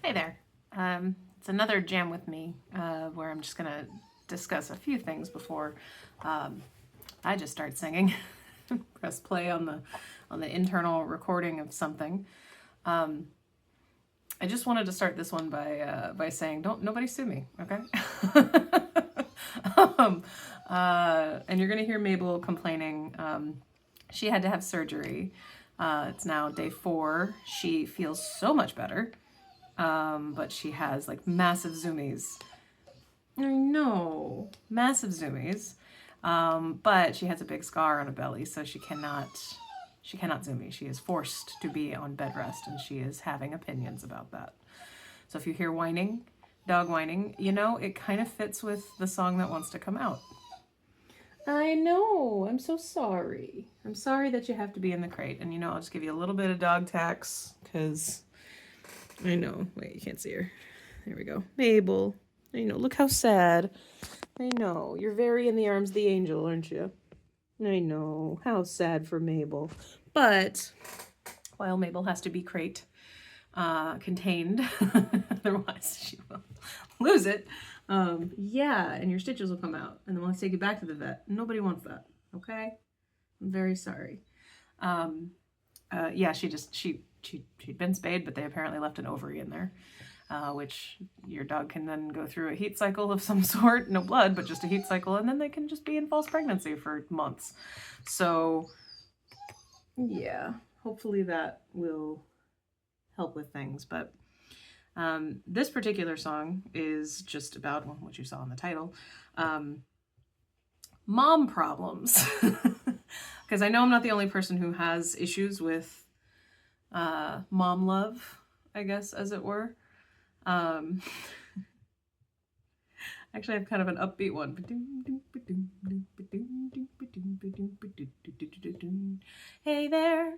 Hey there. It's another Jam with Me where I'm just going to discuss a few things before um, I just start singing. Press play on the internal recording of something. Um, I just wanted to start this one by saying, don't nobody sue me, okay? um, and you're going to hear Mabel complaining. She had to have surgery. It's now day 4. She feels so much better. But she has like massive zoomies. I know, massive zoomies. But she has a big scar on her belly, so she cannot zoom me. She is forced to be on bed rest, and she is having opinions about that. So if you hear whining, dog whining, it kind of fits with the song that wants to come out. I know. I'm so sorry. I'm sorry that you have to be in the crate. And I'll just give you a little bit of dog tax because I know. Wait, you can't see her. There we go. Mabel. I know. Look how sad. I know. You're very in the arms of the angel, aren't you? I know. How sad for Mabel. But while Mabel has to be crate contained, otherwise she will lose it. Yeah, and your stitches will come out, and then we'll have to take you back to the vet. Nobody wants that. Okay. I'm very sorry. Yeah, she'd been spayed, but they apparently left an ovary in there, which your dog can then go through a heat cycle of some sort, no blood, but just a heat cycle, and then they can just be in false pregnancy for months. So, yeah, hopefully that will help with things. But this particular song is just about what you saw in the title, mom problems. Because I know I'm not the only person who has issues with mom love, I guess, as it were. Actually, I have kind of an upbeat one. Hey there,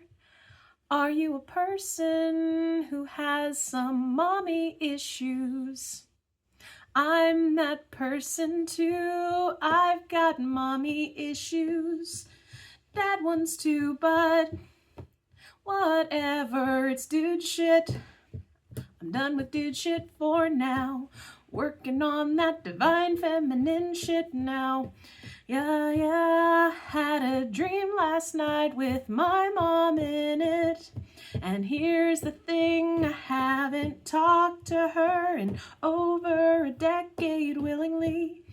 are you a person who has some mommy issues? I'm that person too. I've got mommy issues. Dad ones too, but whatever, it's dude shit. I'm done with dude shit for now. Working on that divine feminine shit now. Yeah, had a dream last night with my mom in it. And here's the thing, I haven't talked to her in over a decade willingly.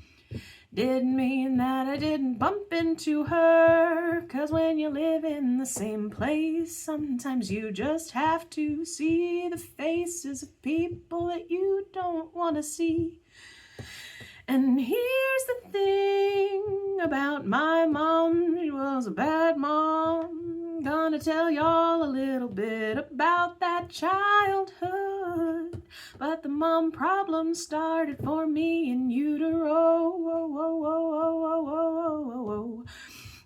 Didn't mean that I didn't bump into her, 'cause when you live in the same place, sometimes you just have to see the faces of people that you don't want to see. And here's the thing about my mom, she was a bad mom. Gonna tell y'all a little bit about that childhood. But the mom problem started for me in utero. Whoa, whoa, whoa, whoa, whoa, whoa, whoa, whoa.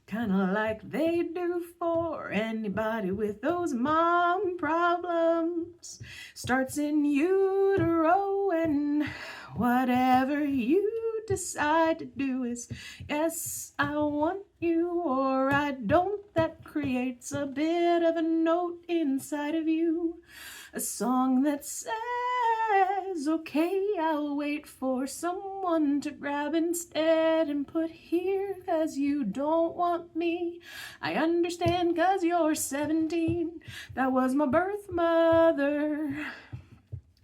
Kinda like they do for anybody with those mom problems. Starts in utero, and whatever you decide to do is yes, I want you or I don't. That creates a bit of a note inside of you. A song that says, okay, I'll wait for someone to grab instead and put here, 'cause you don't want me. I understand, 'cause you're 17. That was my birth mother.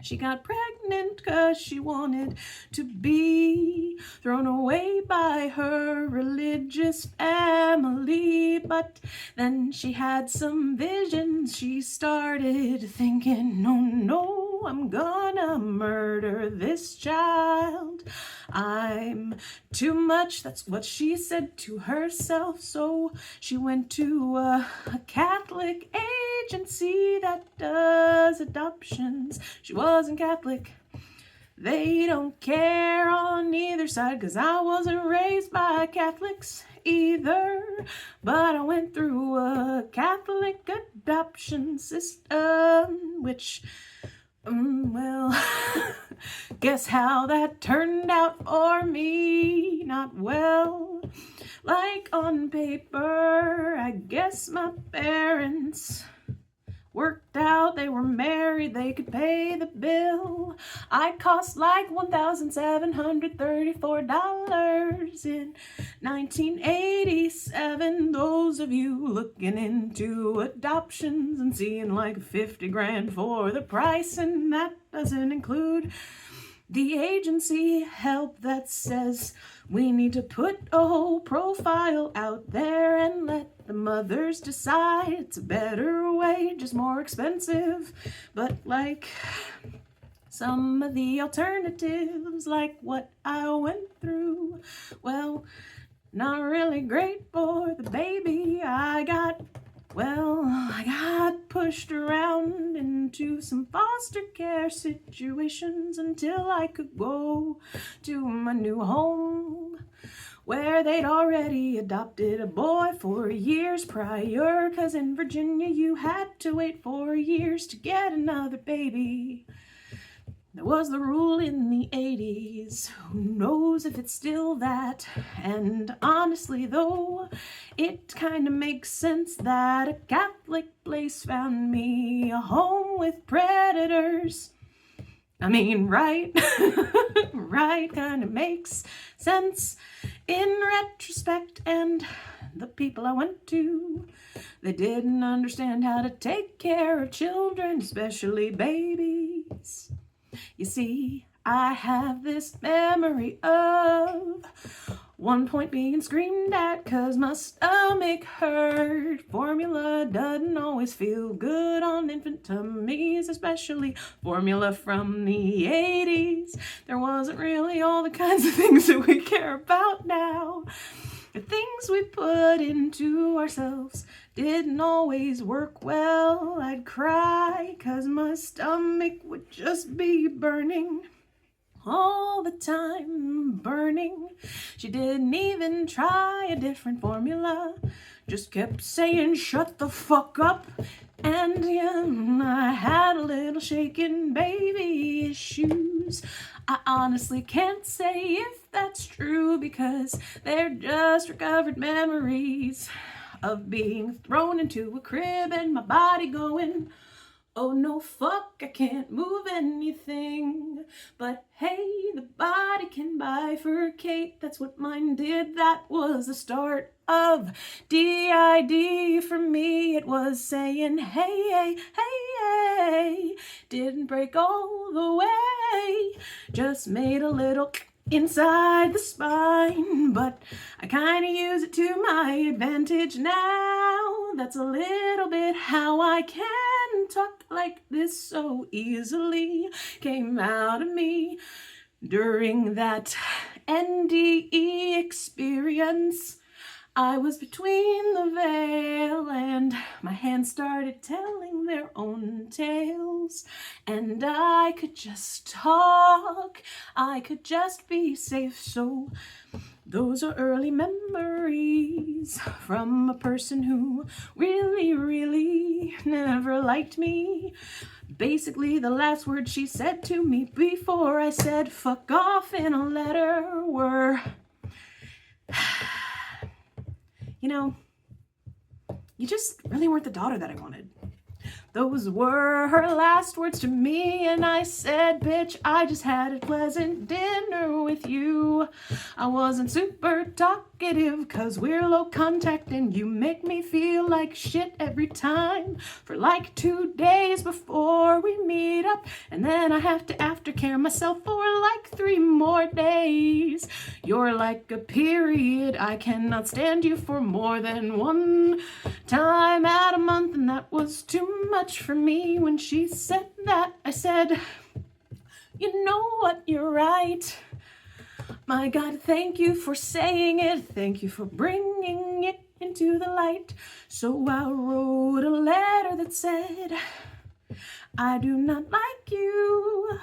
She got pregnant 'cause she wanted to be thrown away by her religious family. But then she had some visions. She started thinking, no, no, I'm gonna murder this child. I'm too much. That's what she said to herself. So she went to a Catholic agency that does adoptions. She wasn't Catholic. They don't care on either side, 'cause I wasn't raised by Catholics either. But I went through a Catholic adoption system, which, well, guess how that turned out for me? Not well. Like on paper, I guess my parents Worked out, they were married, they could pay the bill. I cost like $1,734 in 1987. Those of you looking into adoptions and seeing like 50 grand for the price, and that doesn't include the agency help that says we need to put a whole profile out there and let the mothers decide. It's a better way, just more expensive. But like some of the alternatives, like what I went through, well, not really great for the baby. I got pushed around into some foster care situations until I could go to my new home, where they'd already adopted a boy 4 years prior, 'cause in Virginia you had to wait 4 years to get another baby. That was the rule in the 80s. Who knows if it's still that? And honestly though, it kind of makes sense that a Catholic place found me a home with predators. I mean, right? Right, kind of makes sense in retrospect. And the people I went to, they didn't understand how to take care of children, especially babies. You see, I have this memory of one point being screamed at 'cause my stomach hurt. Formula doesn't always feel good on infant tummies, especially formula from the 80s. There wasn't really all the kinds of things that we care about now. The things we put into ourselves didn't always work well. I'd cry 'cause my stomach would just be burning all the time, burning. She didn't even try a different formula, just kept saying shut the fuck up. And yeah, I had a little shaken baby issues. I honestly can't say if that's true, because they're just recovered memories of being thrown into a crib and my body going, oh no, fuck, I can't move anything. But hey, the body can bifurcate. That's what mine did. That was the start of DID for me. It was saying, hey, hey, hey, hey. Didn't break all the way, just made a little inside the spine, but I kind of use it to my advantage now. That's a little bit how I can talk like this so easily. Came out of me during that NDE experience. I was between the veil and my hands started telling their own tales, and I could just talk, I could just be safe. So those are early memories from a person who really, really never liked me. Basically, the last words she said to me before I said fuck off in a letter were, you know, you just really weren't the daughter that I wanted. Those were her last words to me, and I said, bitch, I just had a pleasant dinner with you. I wasn't super talkative 'cause we're low contact and you make me feel like shit every time for like 2 days before we meet up, and then I have to aftercare myself for like 3 more days. You're like a period. I cannot stand you for more than 1 time at a month, and that was too much for me. When she said that, I said, you know what, you're right. My God, thank you for saying it. Thank you for bringing it into the light. So I wrote a letter that said, I do not like you.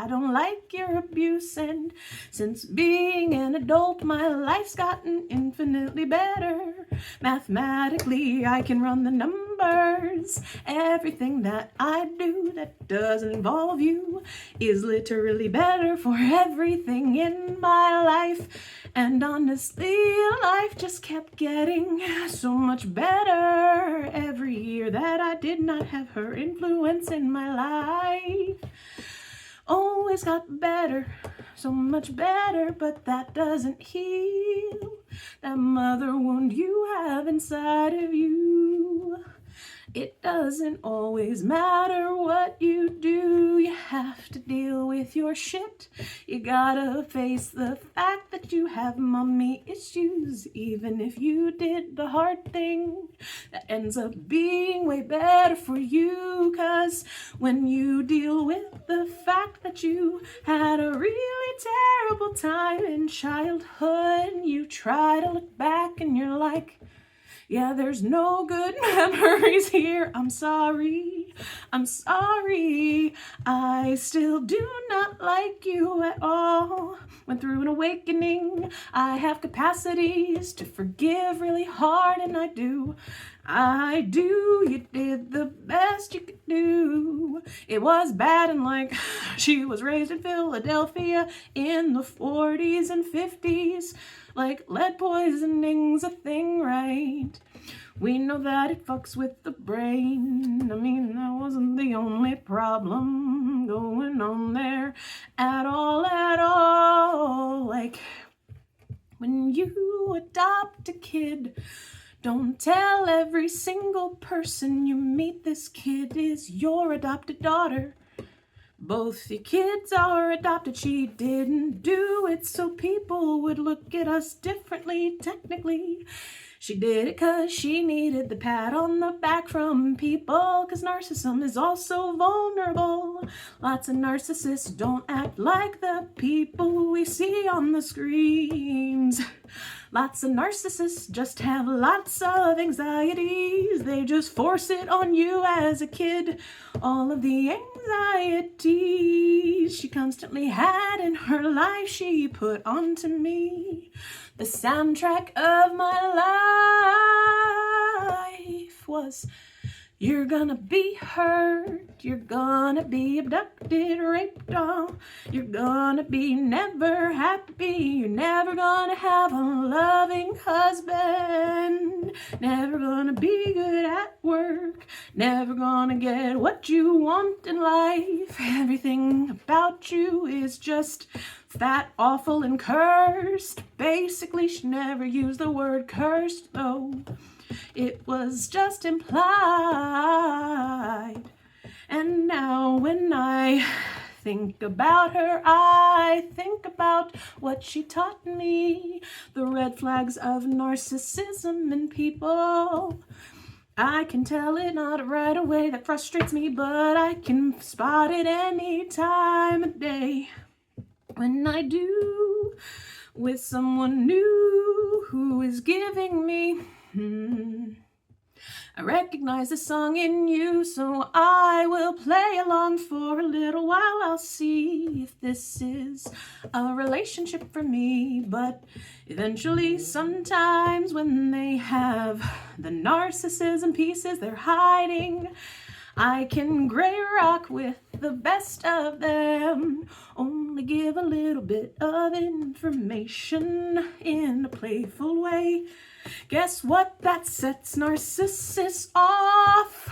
I don't like your abuse, and since being an adult, my life's gotten infinitely better. Mathematically, I can run the numbers. Everything that I do that doesn't involve you is literally better for everything in my life. And honestly, life just kept getting so much better every year that I did not have her influence in my life. Always got better, so much better, but that doesn't heal that mother wound you have inside of you. It doesn't always matter what you do, you have to deal with your shit. You gotta face the fact that you have mommy issues, even if you did the hard thing. That ends up being way better for you, 'cause when you deal with the fact that you had a really terrible time in childhood, you try to look back and you're like, yeah, there's no good memories here. I'm sorry. I still do not like you at all. Went through an awakening. I have capacities to forgive really hard, and I do. You did the best you could do. It was bad, and like, she was raised in Philadelphia in the 40s and 50s. Like, lead poisoning's a thing, right? We know that it fucks with the brain. I mean, that wasn't the only problem going on there at all. Like, when you adopt a kid, don't tell every single person you meet this kid is your adopted daughter. Both your kids are adopted. She didn't do it so people would look at us differently, technically. She did it 'cause she needed the pat on the back from people, 'cause narcissism is also vulnerable. Lots of narcissists don't act like the people we see on the screens. Lots of narcissists just have lots of anxieties. They just force it on you as a kid. All of the anxieties she constantly had in her life, she put onto me. The soundtrack of my life was, you're gonna be hurt, you're gonna be abducted, raped, you're gonna be never happy, you're never gonna have a loving husband, never gonna be good at work, never gonna get what you want in life, everything about you is just fat, awful, and cursed. Basically, she never used the word cursed, though. It was just implied. And now when I think about her, I think about what she taught me, the red flags of narcissism in people. I can tell it not right away, that frustrates me, but I can spot it any time of day. When I do, with someone new who is giving me, I recognize the song in you, so I will play along for a little while. I'll see if this is a relationship for me, but eventually, sometimes when they have the narcissism pieces they're hiding, I can gray rock with the best of them, only give a little bit of information in a playful way. Guess what? That sets narcissists off.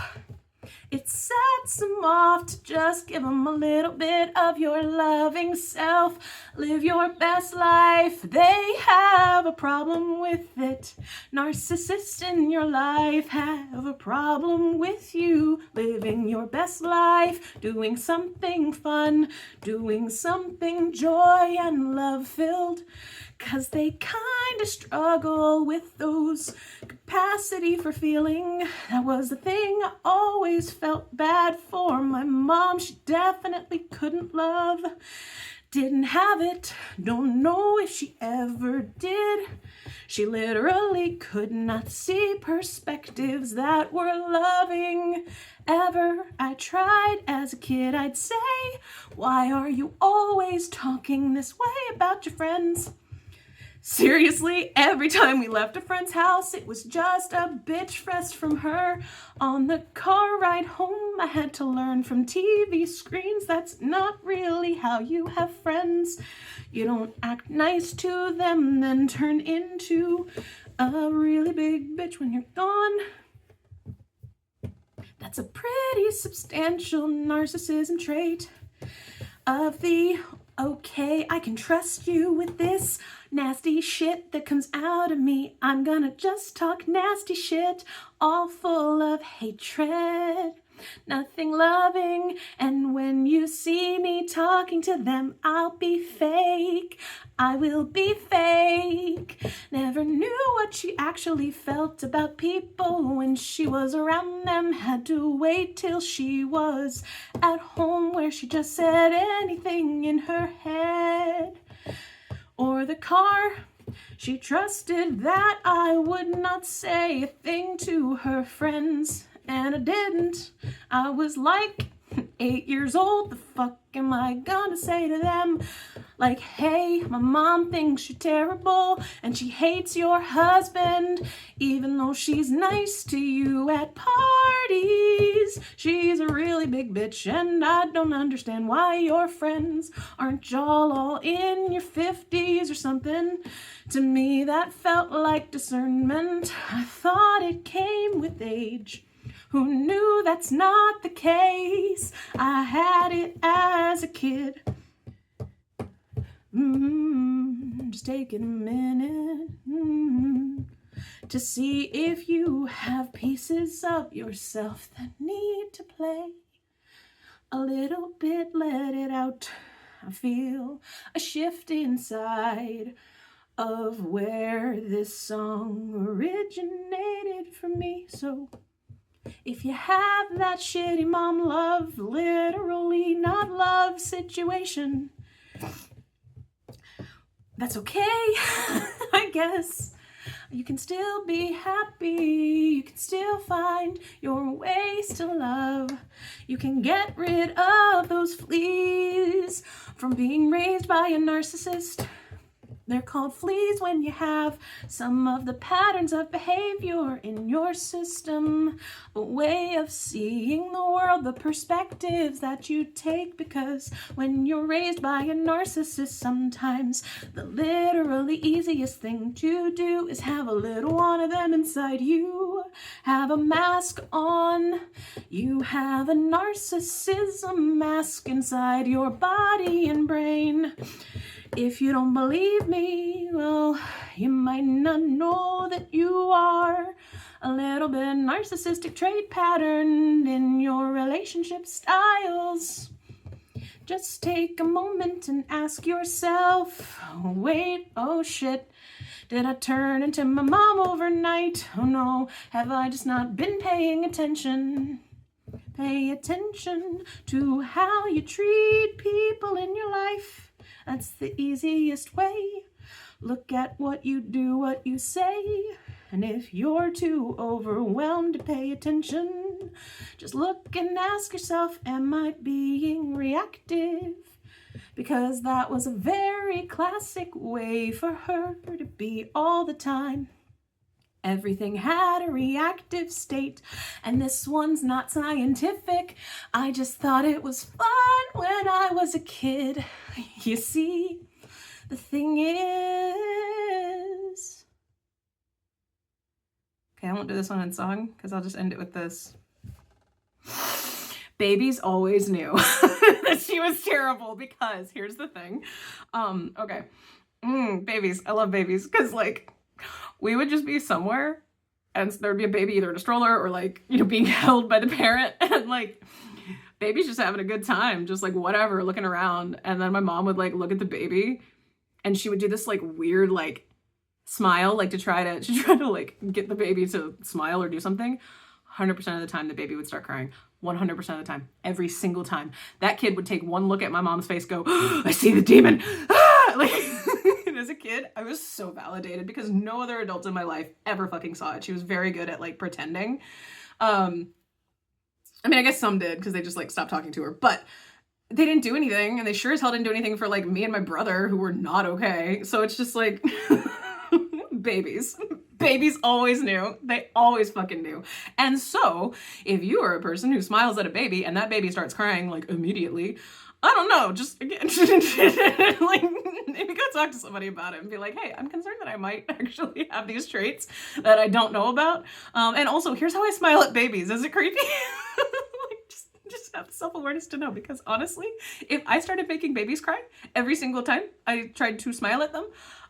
It sets them off to just give them a little bit of your loving self. Live your best life. They have a problem with it. Narcissists in your life have a problem with you living your best life, doing something fun, doing something joy and love-filled. 'Cause they kind of struggle with those capacity for feeling. That was the thing I always felt bad for. My mom, she definitely couldn't love. Didn't have it, don't know if she ever did. She literally could not see perspectives that were loving ever. I tried as a kid, I'd say Why are you always talking this way about your friends? Seriously, every time we left a friend's house, it was just a bitch fest from her. On the car ride home, I had to learn from TV screens that's not really how you have friends. You don't act nice to them, then turn into a really big bitch when you're gone. That's a pretty substantial narcissism trait of the okay, I can trust you with this nasty shit that comes out of me. I'm gonna just talk nasty shit, all full of hatred, nothing loving. And when you see me talking to them, I'll be fake. I will be fake. Never knew what she actually felt about people when she was around them. Had to wait till she was at home where she just said anything in her head. Or the car, she trusted that I would not say a thing to her friends. And I didn't. I was like 8 years old. The fuck am I gonna say to them? Like, hey, my mom thinks you're terrible and she hates your husband, even though she's nice to you at parties. She's a really big bitch and I don't understand why your friends aren't y'all all in your 50s or something. To me, that felt like discernment. I thought it came with age. Who knew that's not the case? I had it as a kid. Just taking a minute to see if you have pieces of yourself that need to play. A little bit, let it out. I feel a shift inside of where this song originated for me. So if you have that shitty mom love, literally not love situation, that's okay, I guess. You can still be happy, you can still find your ways to love. You can get rid of those fleas from being raised by a narcissist. They're called fleas when you have some of the patterns of behavior in your system, a way of seeing the world, the perspectives that you take, because when you're raised by a narcissist, sometimes the literally easiest thing to do is have a little one of them inside you, have a mask on. You have a narcissism mask inside your body and brain. If you don't believe me, well, you might not know that you are a little bit narcissistic trait patterned in your relationship styles. Just take a moment and ask yourself, wait, oh shit, did I turn into my mom overnight? Oh no, have I just not been paying attention? Pay attention to how you treat people in your life. That's the easiest way. Look at what you do, what you say. And if you're too overwhelmed to pay attention, just look and ask yourself, am I being reactive? Because that was a very classic way for her to be all the time. Everything had a reactive state, and this one's not scientific. I just thought it was fun when I was a kid. You see, the thing is... Okay, I won't do this one in song, because I'll just end it with this. Babies always knew that she was terrible, because here's the thing. Okay. Babies. I love babies, because, like, we would just be somewhere and there would be a baby either in a stroller or like, you know, being held by the parent, and like baby's just having a good time, just like whatever, looking around. And then my mom would like look at the baby and she would do this like weird like smile, like to try to like get the baby to smile or do something. 100% of the time the baby would start crying. 100% of the time. Every single time. That kid would take one look at my mom's face, go, oh, I see the demon. Like, and as a kid, I was so validated because no other adult in my life ever fucking saw it. She was very good at like pretending. I mean, I guess some did because they just like stopped talking to her. But they didn't do anything, and they sure as hell didn't do anything for like me and my brother who were not okay. So it's just like babies. Babies always knew. They always fucking knew. And so, if you are a person who smiles at a baby and that baby starts crying like immediately, I don't know, just again, like maybe go talk to somebody about it and be like, hey, I'm concerned that I might actually have these traits that I don't know about. And also, here's how I smile at babies. Is it creepy? Like, just have self-awareness to know, because honestly, if I started making babies cry every single time I tried to smile at them,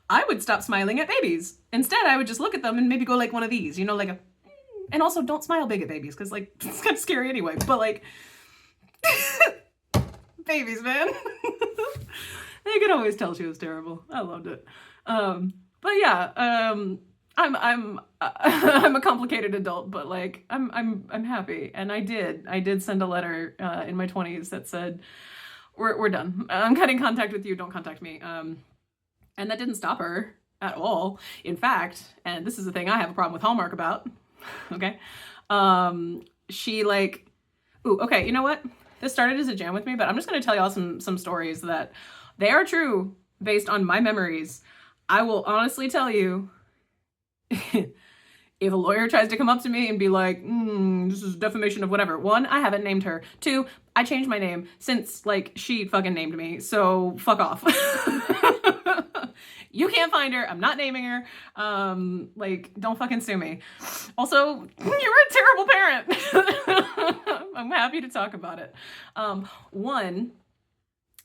I would stop smiling at babies. Instead, I would just look at them and maybe go like one of these, like a, and also don't smile big at babies, because like it's kind of scary anyway, but like babies, man. They could always tell she was terrible. I loved it. But yeah, I'm I'm a complicated adult, but like I'm happy, and I did send a letter in my 20s that said we're done. I'm cutting contact with you. Don't contact me. And that didn't stop her at all. In fact, and this is the thing I have a problem with Hallmark about. Okay, she like, ooh, okay, you know what? This started as a jam with me, but I'm just gonna tell y'all some stories that they are true based on my memories. I will honestly tell you, if a lawyer tries to come up to me and be like, this is defamation of whatever, one, I haven't named her. Two, I changed my name since like she fucking named me, so fuck off. You can't find her. I'm not naming her. Like, don't fucking sue me. Also, you're a terrible parent. I'm happy to talk about it. One,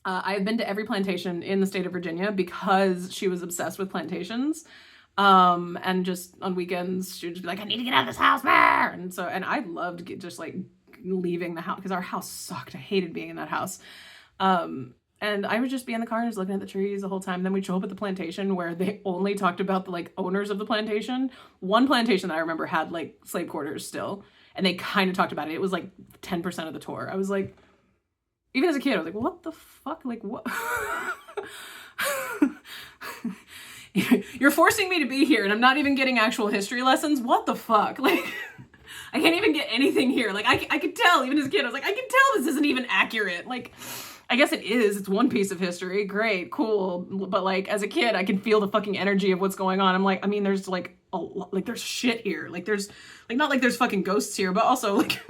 I've been to every plantation in the state of Virginia because she was obsessed with plantations. And just on weekends, she would just be like, I need to get out of this house, man. And I loved just like leaving the house, because our house sucked. I hated being in that house. And I would just be in the car and just looking at the trees the whole time. Then we'd show up at the plantation where they only talked about the like owners of the plantation. One plantation that I remember had like slave quarters still, and they kind of talked about it. It was like 10% of the tour. I was like, even as a kid, I was like, what the fuck? Like, what? You're forcing me to be here, and I'm not even getting actual history lessons. What the fuck? Like, I can't even get anything here. Like, I could tell, even as a kid, I was like, I can tell this isn't even accurate. Like, I guess it is. It's one piece of history. Great, cool. But like, as a kid, I can feel the fucking energy of what's going on. I'm like, I mean, there's like a lot, like there's shit here. Like there's like, not like there's fucking ghosts here, but also like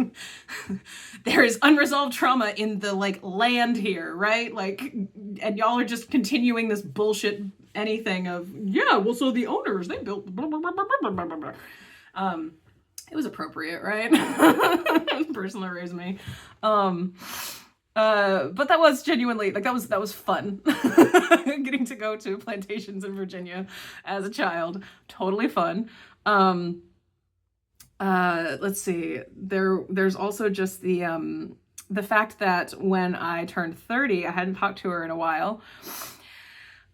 there is unresolved trauma in the like land here, right? Like, and y'all are just continuing this bullshit anything of, yeah, well, so the owners, they built blah, blah, blah, blah, blah, blah, blah. It was appropriate, right? Person that raised me. But that was genuinely like that was fun. Getting to go to plantations in Virginia as a child, totally fun. Let's see. There's also just the fact that when I turned 30, I hadn't talked to her in a while.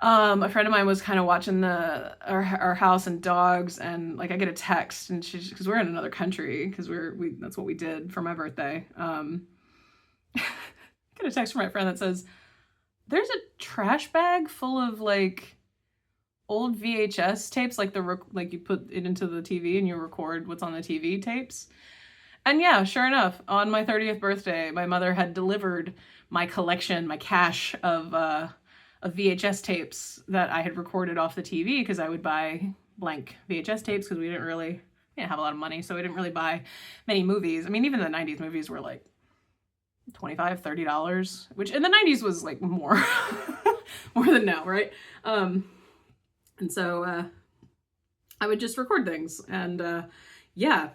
A friend of mine was kind of watching our house and dogs, and like I get a text, and she's, because we're in another country, because that's what we did for my birthday. Get a text from my friend that says, there's a trash bag full of like old VHS tapes, like like you put it into the TV and you record what's on the TV tapes. And yeah, sure enough, on my 30th birthday, my mother had delivered my collection, my cache of VHS tapes that I had recorded off the TV, because I would buy blank VHS tapes because we didn't have a lot of money, so we didn't really buy many movies. I mean, even the 90s movies were like $25, $30, which in the 90s was like more than now, right? And so I would just record things, and yeah,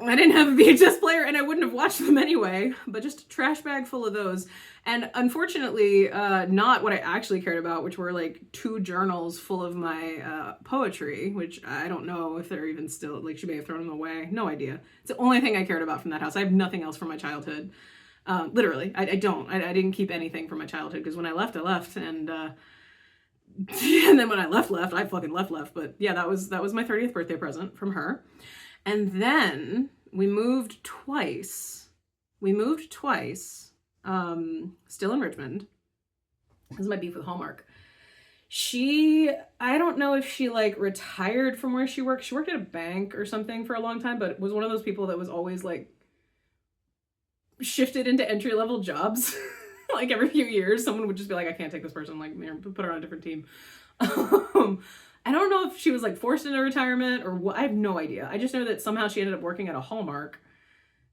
I didn't have a VHS player, and I wouldn't have watched them anyway, but just a trash bag full of those. And unfortunately, not what I actually cared about, which were like 2 journals full of my poetry, which I don't know if they're even still, like she may have thrown them away. No idea. It's the only thing I cared about from that house. I have nothing else from my childhood. Literally, I don't. I didn't keep anything from my childhood, because when I left, and and then when I left, I fucking left. But yeah, that was my 30th birthday present from her. And then we moved twice. Still in Richmond. This is my beef with Hallmark. I don't know if she like retired from where she worked. She worked at a bank or something for a long time, but was one of those people that was always like shifted into entry-level jobs. Like every few years, someone would just be like, I can't take this person, like, put her on a different team. I don't know if she was like forced into retirement or what. I have no idea. I just know that somehow she ended up working at a Hallmark.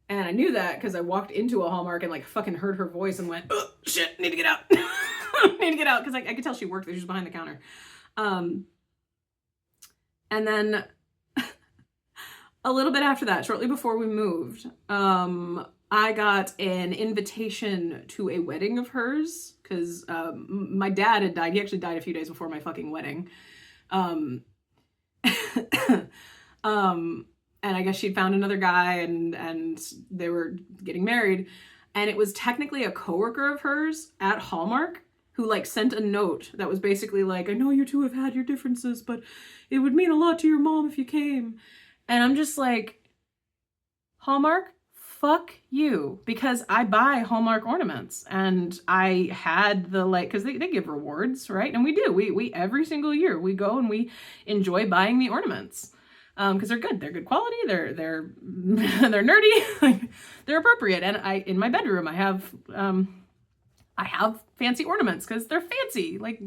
And I knew that because I walked into a Hallmark and like fucking heard her voice and went, oh, shit, need to get out. Need to get out because I could tell she worked there. She was behind the counter. And then a little bit after that, shortly before we moved, I got an invitation to a wedding of hers because my dad had died. He actually died a few days before my fucking wedding. And I guess she'd found another guy and they were getting married. And it was technically a coworker of hers at Hallmark who like sent a note that was basically like, I know you two have had your differences, but it would mean a lot to your mom if you came. And I'm just like, Hallmark, fuck you, because I buy Hallmark ornaments and I had the like, because they give rewards, right? And we do, we every single year we go and we enjoy buying the ornaments because they're good quality, they're they're nerdy, like, they're appropriate. And in my bedroom I have fancy ornaments because they're fancy, like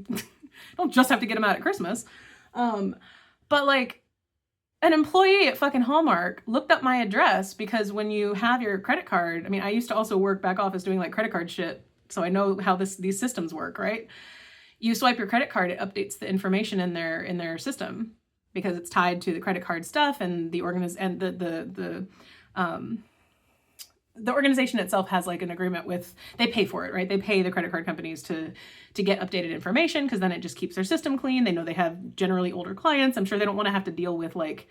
don't just have to get them out at Christmas. But like, an employee at fucking Hallmark looked up my address because when you have your credit card, I mean, I used to also work back office doing like credit card shit, so I know how these systems work, right? You swipe your credit card, it updates the information in their system because it's tied to the credit card stuff, and the organization itself has like an agreement with, they pay for it, right? They pay the credit card companies to get updated information because then it just keeps their system clean. They know they have generally older clients. I'm sure they don't want to have to deal with like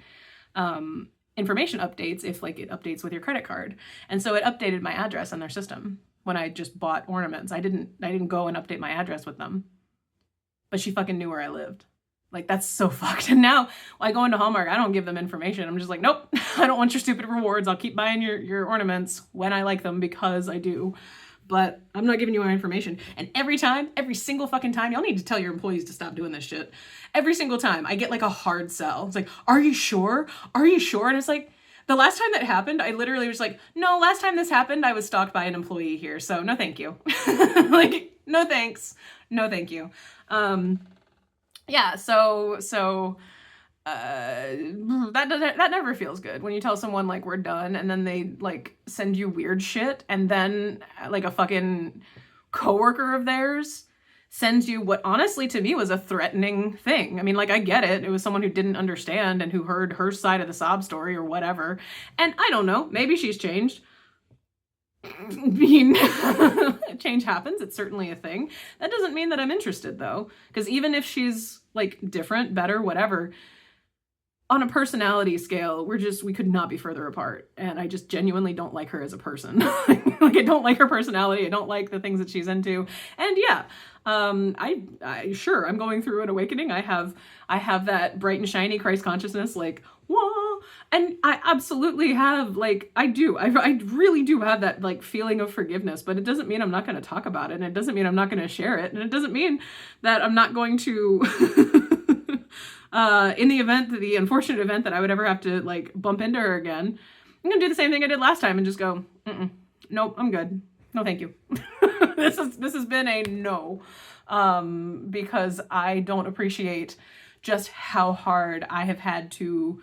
information updates if like it updates with your credit card. And so it updated my address on their system when I just bought ornaments. I didn't go and update my address with them, but she fucking knew where I lived. Like, that's so fucked. And now I go into Hallmark, I don't give them information. I'm just like, nope, I don't want your stupid rewards. I'll keep buying your ornaments when I like them because I do. But I'm not giving you my information. And every single fucking time, y'all need to tell your employees to stop doing this shit. Every single time I get like a hard sell. It's like, are you sure? Are you sure? And it's like, the last time that happened, I literally was like, no, last time this happened, I was stalked by an employee here. So no, thank you. Like, no, thanks. No, thank you. Yeah, so that never feels good when you tell someone like we're done and then they like send you weird shit, and then like a fucking coworker of theirs sends you what honestly to me was a threatening thing. I mean, like, I get it. It was someone who didn't understand and who heard her side of the sob story or whatever. And I don't know, maybe she's changed. I mean, change happens. It's certainly a thing. That doesn't mean that I'm interested though, because even if she's like different, better, whatever, on a personality scale, we could not be further apart. And I just genuinely don't like her as a person. Like, I don't like her personality. I don't like the things that she's into. And yeah, I sure, I'm going through an awakening. I have that bright and shiny Christ consciousness, like, whoa. And I absolutely have, like, I really do have that like feeling of forgiveness, but it doesn't mean I'm not going to talk about it. And it doesn't mean I'm not going to share it. And it doesn't mean that I'm not going to, in the unfortunate event that I would ever have to like bump into her again, I'm going to do the same thing I did last time and just go, nope, I'm good. No, thank you. This has been a no, because I don't appreciate just how hard I have had to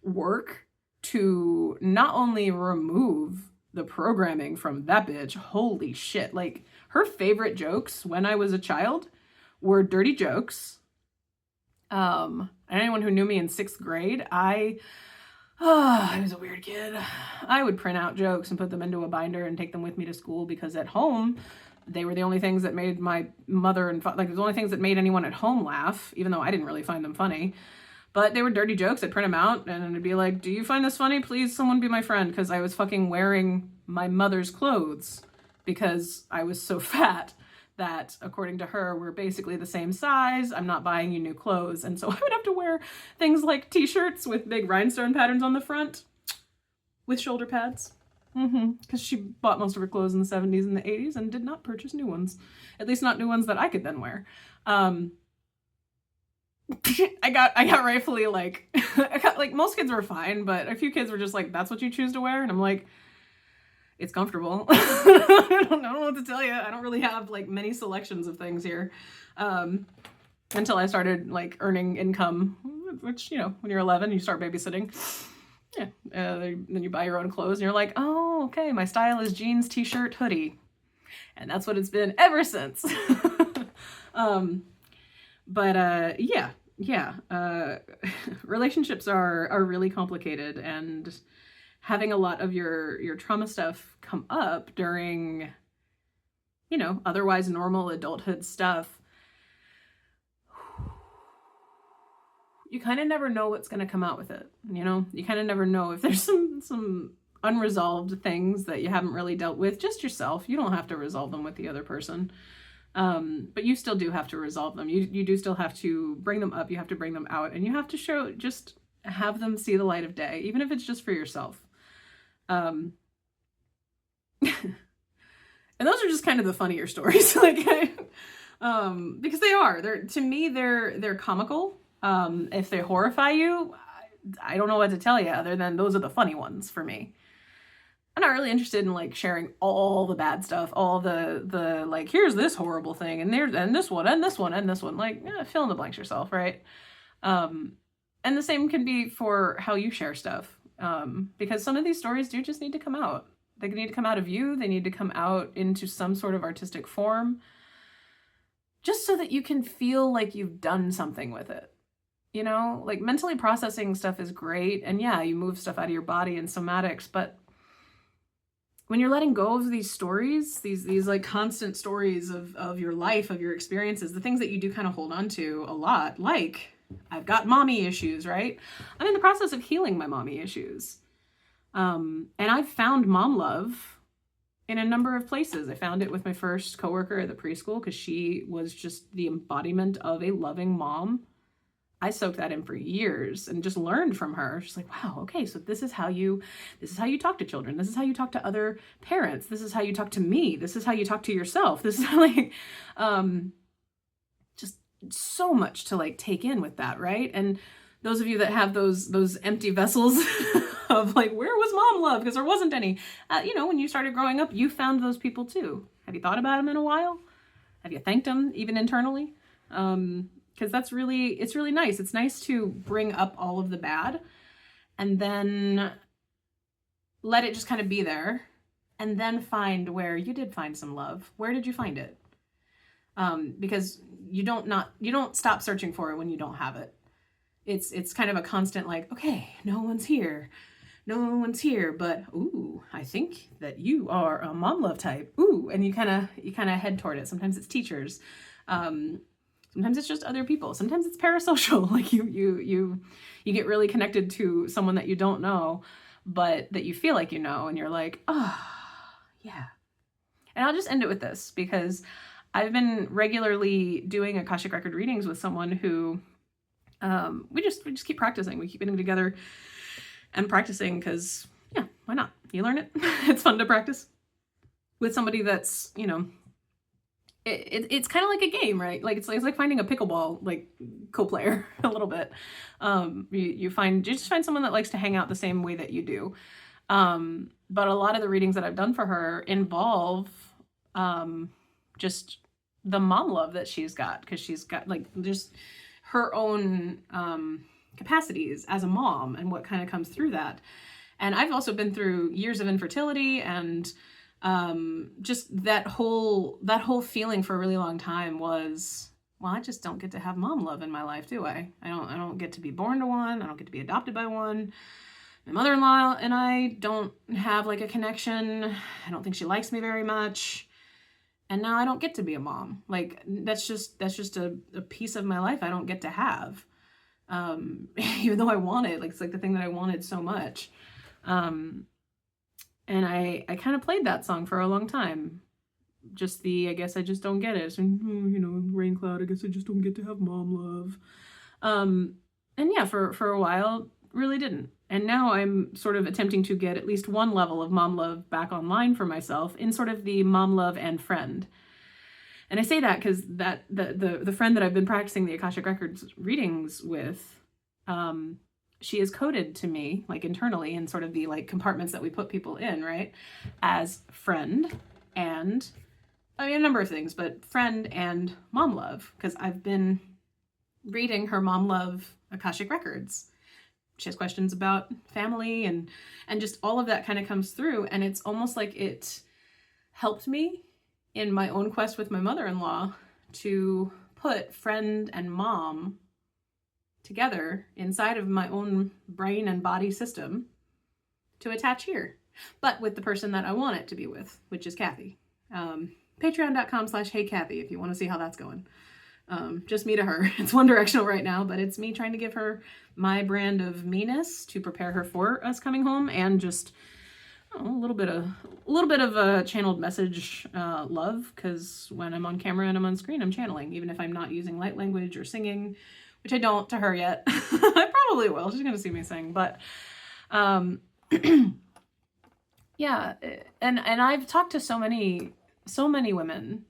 work to not only remove the programming from that bitch. Holy shit. Like, her favorite jokes when I was a child were dirty jokes. Anyone who knew me in 6th grade, I was a weird kid. I would print out jokes and put them into a binder and take them with me to school because at home, they were the only things that made my mother and like the only things that made anyone at home laugh, even though I didn't really find them funny. But they were dirty jokes. I'd print them out and it'd be like, do you find this funny? Please, someone be my friend. Because I was fucking wearing my mother's clothes because I was so fat that, according to her, we're basically the same size. I'm not buying you new clothes. And so I would have to wear things like t-shirts with big rhinestone patterns on the front with shoulder pads. Because she bought most of her clothes in the 70s and the 80s and did not purchase new ones. At least not new ones that I could then wear. I got rightfully like, most kids were fine, but a few kids were just like, that's what you choose to wear? And I'm like, It's comfortable. I don't know what to tell you. I don't really have like many selections of things here. Until I started like earning income, which, you know, when you're 11, you start babysitting. Yeah. Then you buy your own clothes and you're like, oh, okay, my style is jeans, t-shirt, hoodie. And that's what it's been ever since. Relationships are really complicated, and having a lot of your trauma stuff come up during, you know, otherwise normal adulthood stuff, you kind of never know what's going to come out with it. You know, you kind of never know if there's some unresolved things that you haven't really dealt with just yourself. You don't have to resolve them with the other person. But you still do have to resolve them. You do still have to bring them up. You have to bring them out, and you have to just have them see the light of day, even if it's just for yourself. And those are just kind of the funnier stories, like, because to me, they're comical. If they horrify you, I don't know what to tell you other than those are the funny ones for me. I'm not really interested in like sharing all the bad stuff, all the like, here's this horrible thing, and this one, and this one, and this one. Like, fill in the blanks yourself, right? And the same can be for how you share stuff. Because some of these stories do just need to come out. They need to come out of you. They need to come out into some sort of artistic form, just so that you can feel like you've done something with it. You know, like mentally processing stuff is great. And yeah, you move stuff out of your body and somatics, but when you're letting go of these stories, these like constant stories of your life, of your experiences, the things that you do kind of hold on to a lot, like I've got mommy issues, right? I'm in the process of healing my mommy issues. And I've found mom love in a number of places. I found it with my first coworker at the preschool because she was just the embodiment of a loving mom. I soaked that in for years and just learned from her. She's like, wow, okay, so this is how you talk to children. This is how you talk to other parents. This is how you talk to me. This is how you talk to yourself. This is how, like, just so much to like take in with that, right? And those of you that have those empty vessels of like, where was mom love? Because there wasn't any. You know, when you started growing up, you found those people too. Have you thought about them in a while? Have you thanked them even internally? Because it's really nice. It's nice to bring up all of the bad and then let it just kind of be there, and then find where you did find some love. Where did you find it? Because you don't stop searching for it when you don't have it. It's kind of a constant like, okay, no one's here, but ooh, I think that you are a mom love type. Ooh, and you kind of head toward it. Sometimes it's teachers. Sometimes it's just other people. Sometimes it's parasocial. Like you get really connected to someone that you don't know, but that you feel like you know, and you're like, oh, yeah. And I'll just end it with this, because I've been regularly doing Akashic Record readings with someone who we just keep practicing. We keep getting together and practicing because, yeah, why not? You learn it. It's fun to practice with somebody that's, you know, it's kind of like a game, right? Like it's like finding a pickleball like co-player a little bit. You just find someone that likes to hang out the same way that you do. But a lot of the readings that I've done for her involve just the mom love that she's got, because she's got like just her own capacities as a mom and what kind of comes through that. And I've also been through years of infertility, and just that whole feeling for a really long time was, well, I just don't get to have mom love in my life, do I? I don't get to be born to one. I don't get to be adopted by one. My mother-in-law and I don't have like a connection. I don't think she likes me very much. And now I don't get to be a mom. Like that's just a piece of my life I don't get to have. Even though I want it, like it's like the thing that I wanted so much. And I kind of played that song for a long time. Just I guess I just don't get it. So, you know, rain cloud, I guess I just don't get to have mom love. And yeah, for a while, really didn't. And now I'm sort of attempting to get at least one level of mom love back online for myself in sort of the mom love and friend. And I say that because the friend that I've been practicing the Akashic Records readings with, she is coded to me, like internally in sort of the like compartments that we put people in, right? As friend and, I mean, a number of things, but friend and mom love, because I've been reading her mom love Akashic records. She has questions about family and just all of that kind of comes through. And it's almost like it helped me in my own quest with my mother-in-law to put friend and mom together inside of my own brain and body system to attach here, but with the person that I want it to be with, which is Kathy. Patreon.com/HeyKathy if you want to see how that's going. Just me to her. It's one directional right now, but it's me trying to give her my brand of meanness to prepare her for us coming home, and just a little bit of a channeled message love, because when I'm on camera and I'm on screen, I'm channeling, even if I'm not using light language or singing, which I don't to her yet. I probably will. She's gonna see me sing, but yeah. And I've talked to so many women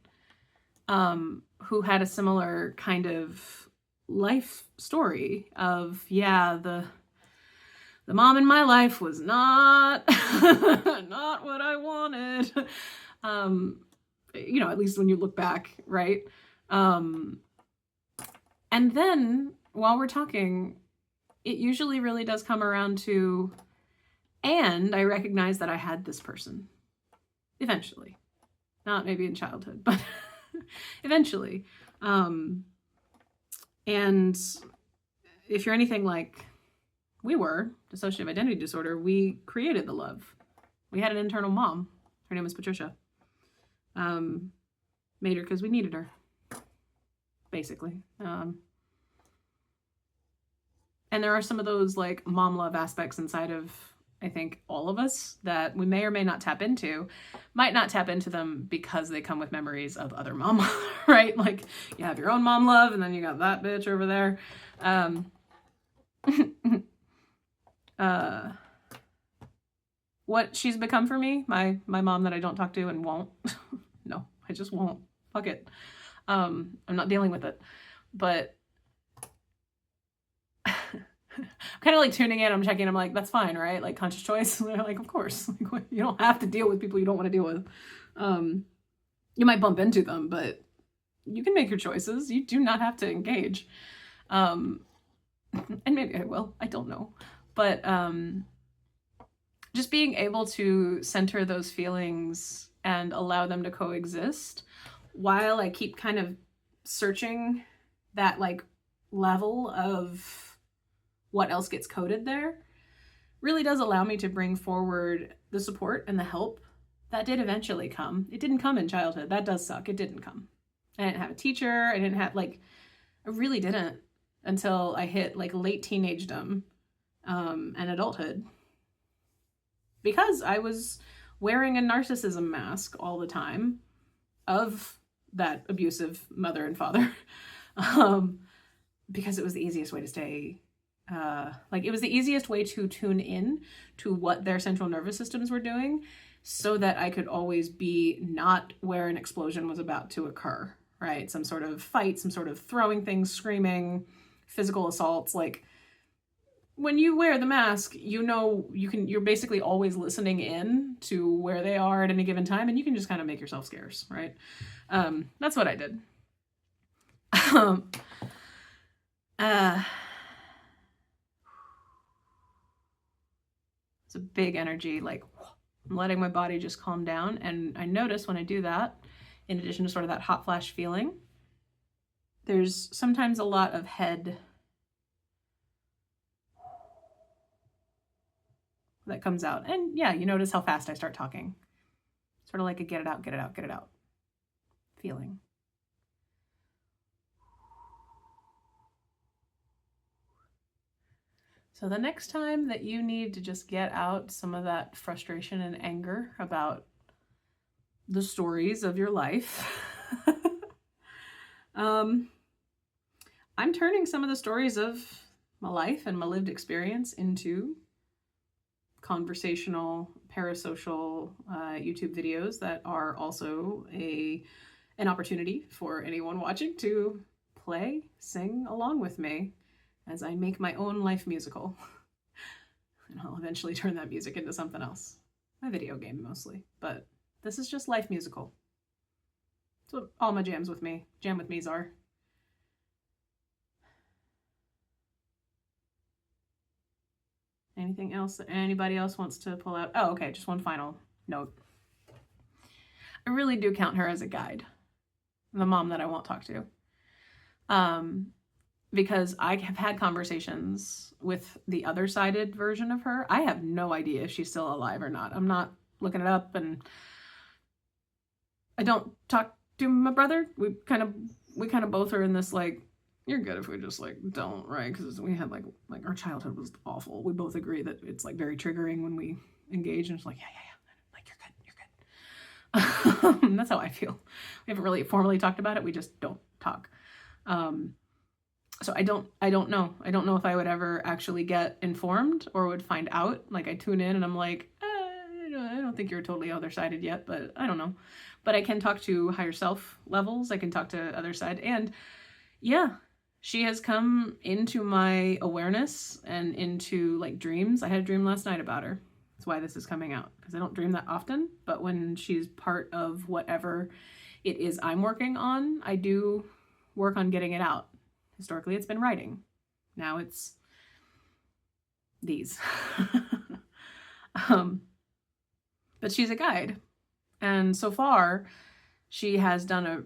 who had a similar kind of life story of, yeah, the mom in my life was not not what I wanted. You know, at least when you look back, right? And then while we're talking, it usually really does come around to, and I recognize that I had this person eventually, not maybe in childhood, but eventually. And if you're anything like we were, dissociative identity disorder, we created the love. We had an internal mom. Her name was Patricia. Made her because we needed her, basically. And there are some of those like mom love aspects inside of, I think, all of us that we may or may not tap into. Might not tap into them because they come with memories of other mom, right? Like you have your own mom love and then you got that bitch over there. What she's become for me, my mom that I don't talk to and won't. No, I just won't. Fuck it. I'm not dealing with it. But I'm kind of like tuning in, I'm checking, I'm like, that's fine, right? Like conscious choice. They're like, of course. Like, you don't have to deal with people you don't want to deal with. You might bump into them, but you can make your choices. You do not have to engage. And maybe I will, I don't know. But just being able to center those feelings and allow them to coexist while I keep kind of searching that like level of what else gets coded there really does allow me to bring forward the support and the help that did eventually come. It didn't come in childhood. That does suck. It didn't come. I didn't have a teacher. I didn't have I really didn't until I hit like late teenagedom and adulthood, because I was wearing a narcissism mask all the time of that abusive mother and father, because it was the easiest way to stay. It was the easiest way to tune in to what their central nervous systems were doing, so that I could always be not where an explosion was about to occur, right? Some sort of fight, some sort of throwing things, screaming, physical assaults. Like when you wear the mask, you know, you're basically always listening in to where they are at any given time, and you can just kind of make yourself scarce, right? That's what I did. It's a big energy, like I'm letting my body just calm down. And I notice when I do that, in addition to sort of that hot flash feeling, there's sometimes a lot of head that comes out. And yeah, you notice how fast I start talking. Sort of like a get it out, get it out, get it out feeling. So the next time that you need to just get out some of that frustration and anger about the stories of your life, I'm turning some of the stories of my life and my lived experience into conversational, parasocial YouTube videos that are also an opportunity for anyone watching to play, sing along with me as I make my own life musical. and I'll eventually turn that music into something else. My video game mostly, but this is just life musical. That's what all my jam with me's are. Anything else that anybody else wants to pull out? Oh, okay, just one final note. I really do count her as a guide, the mom that I won't talk to. Because I have had conversations with the other-sided version of her. I have no idea if she's still alive or not. I'm not looking it up, and I don't talk to my brother. We kind of both are in this like, you're good if we just like don't, right? Because we had like our childhood was awful. We both agree that it's like very triggering when we engage, and it's like yeah, like you're good. That's how I feel. We haven't really formally talked about it. We just don't talk. So I don't know. I don't know if I would ever actually get informed or would find out. Like I tune in and I'm like, I don't think you're totally other-sided yet, but I don't know. But I can talk to higher self levels. I can talk to other side. And yeah, she has come into my awareness and into like dreams. I had a dream last night about her. That's why this is coming out, because I don't dream that often. But when she's part of whatever it is I'm working on, I do work on getting it out. Historically, it's been writing. Now it's these. But she's a guide. And so far, she has done a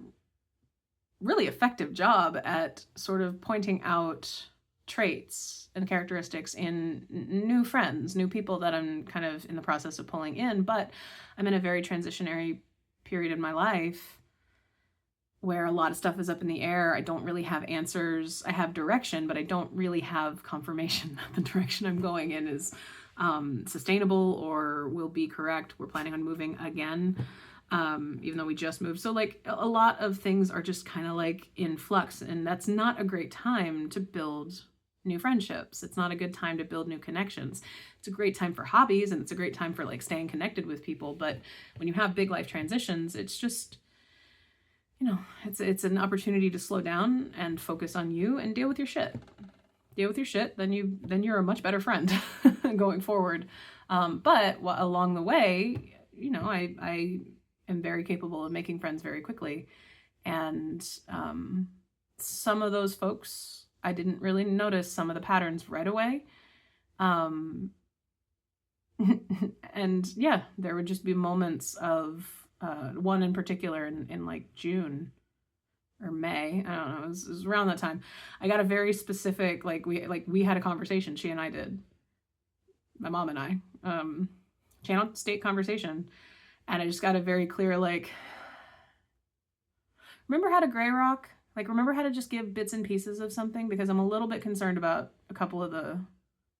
really effective job at sort of pointing out traits and characteristics in new friends, new people that I'm kind of in the process of pulling in. But I'm in a very transitionary period in my life where a lot of stuff is up in the air. I don't really have answers. I have direction, but I don't really have confirmation that the direction I'm going in is sustainable or will be correct. We're planning on moving again, even though we just moved. So like a lot of things are just kind of like in flux, and that's not a great time to build new friendships. It's not a good time to build new connections. It's a great time for hobbies, and it's a great time for like staying connected with people. But when you have big life transitions, it's just, you know, it's an opportunity to slow down and focus on you and deal with your shit. Deal with your shit, then you're a much better friend going forward. But along the way, you know, I am very capable of making friends very quickly. And some of those folks, I didn't really notice some of the patterns right away. And yeah, there would just be moments of one in particular in like June or May, I don't know, it was around that time. I got a very specific, we had a conversation, she and I did, my mom and I, channel state conversation, and I just got a very clear, like, remember how to gray rock? Like, remember how to just give bits and pieces of something? Because I'm a little bit concerned about a couple of the,